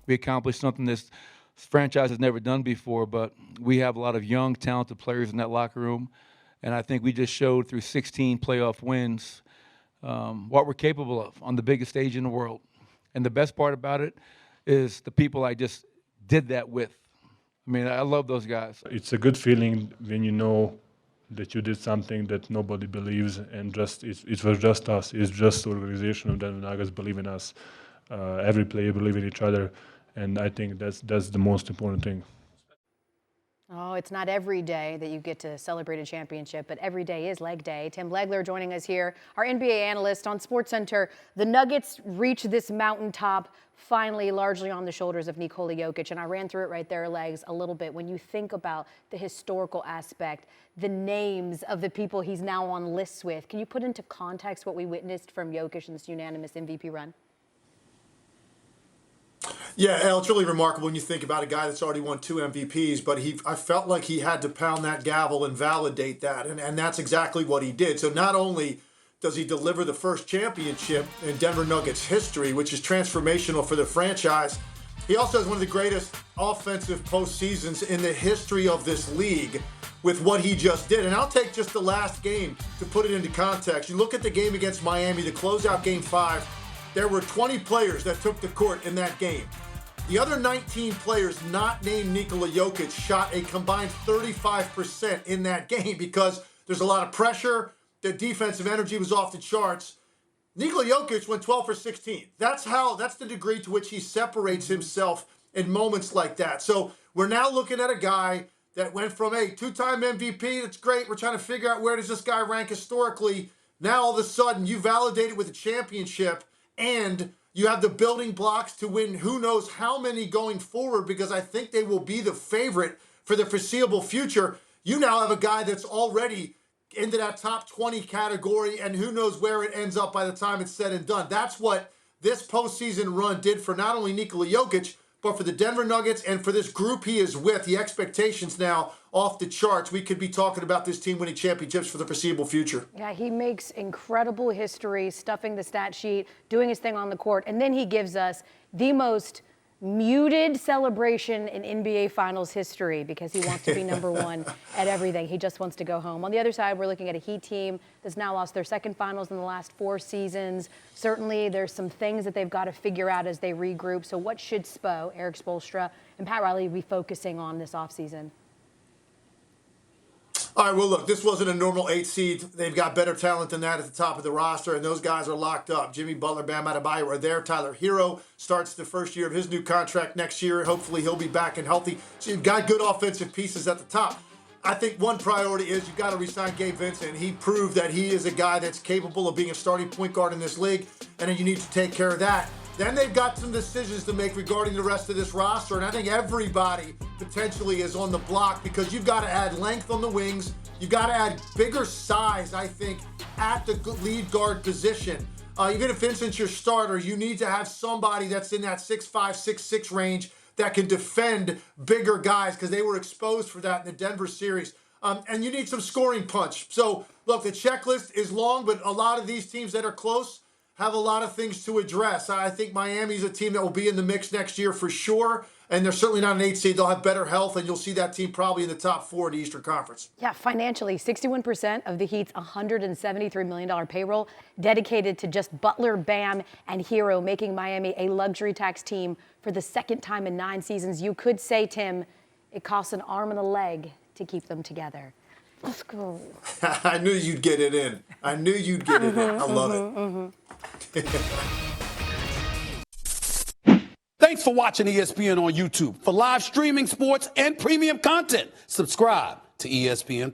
We accomplished something this franchise has never done before, but we have a lot of young, talented players in that locker room. And I think we just showed through 16 playoff wins what we're capable of on the biggest stage in the world. And the best part about it is the people I just did that with. I mean, I love those guys. It's a good feeling when you know that you did something that nobody believes, and it was just us. It's just the organization of Denver Nuggets believe in us. Every player believe in each other, and I think that's the most important thing. Oh, it's not every day that you get to celebrate a championship, but every day is leg day. Tim Legler joining us here, our NBA analyst on SportsCenter. The Nuggets reach this mountaintop finally largely on the shoulders of Nikola Jokic, and I ran through it right there, Legs, a little bit. When you think about the historical aspect, the names of the people he's now on lists with, can you put into context what we witnessed from Jokic in this unanimous MVP run? Yeah, El, it's really remarkable when you think about a guy that's already won 2 MVPs, but I felt like he had to pound that gavel and validate that, and that's exactly what he did. So not only does he deliver the first championship in Denver Nuggets history, which is transformational for the franchise, he also has one of the greatest offensive postseasons in the history of this league with what he just did. And I'll take just the last game to put it into context. You look at the game against Miami, the closeout Game 5, there were 20 players that took the court in that game. The other 19 players not named Nikola Jokic shot a combined 35% in that game because there's a lot of pressure. The defensive energy was off the charts. Nikola Jokic went 12 for 16. That's the degree to which he separates himself in moments like that. So we're now looking at a guy that went from a 2-time MVP. That's great. We're trying to figure out where does this guy rank historically. Now all of a sudden you validate it with a championship, and you have the building blocks to win who knows how many going forward, because I think they will be the favorite for the foreseeable future. You now have a guy that's already into that top 20 category, and who knows where it ends up by the time it's said and done. That's what this postseason run did for not only Nikola Jokic, but for the Denver Nuggets and for this group he is with. The expectations now off the charts. We could be talking about this team winning championships for the foreseeable future. Yeah, he makes incredible history, stuffing the stat sheet, doing his thing on the court, and then he gives us the most muted celebration in NBA Finals history because he wants to be number one at everything. He just wants to go home. On the other side, we're looking at a Heat team that's now lost their second finals in the last 4 seasons. Certainly, there's some things that they've got to figure out as they regroup. So what should Spo, Eric Spoelstra, and Pat Riley be focusing on this offseason? All right, well, look, this wasn't a normal 8 seed. They've got better talent than that at the top of the roster, and those guys are locked up. Jimmy Butler, Bam Adebayo are there. Tyler Hero starts the first year of his new contract next year. Hopefully he'll be back and healthy. So you've got good offensive pieces at the top. I think one priority is you've got to re-sign Gabe Vincent. He proved that he is a guy that's capable of being a starting point guard in this league, and then you need to take care of that. Then they've got some decisions to make regarding the rest of this roster, and I think everybody potentially is on the block because you've got to add length on the wings. You've got to add bigger size, I think, at the lead guard position. Even if Vincent's your starter, you need to have somebody that's in that 6'5", 6'6" range that can defend bigger guys because they were exposed for that in the Denver series. And you need some scoring punch. So, look, the checklist is long, but a lot of these teams that are close have a lot of things to address. I think Miami's a team that will be in the mix next year for sure, and they're certainly not an 8 seed. They'll have better health, and you'll see that team probably in the top 4 in the Eastern Conference. Yeah, financially, 61% of the Heat's $173 million payroll dedicated to just Butler, Bam, and Hero, making Miami a luxury tax team for the second time in 9 seasons. You could say, Tim, it costs an arm and a leg to keep them together. Let's go. I knew you'd get it in. I knew you'd get it in. I love it. Thanks for watching ESPN on YouTube. For live streaming sports and premium content, subscribe to ESPN+.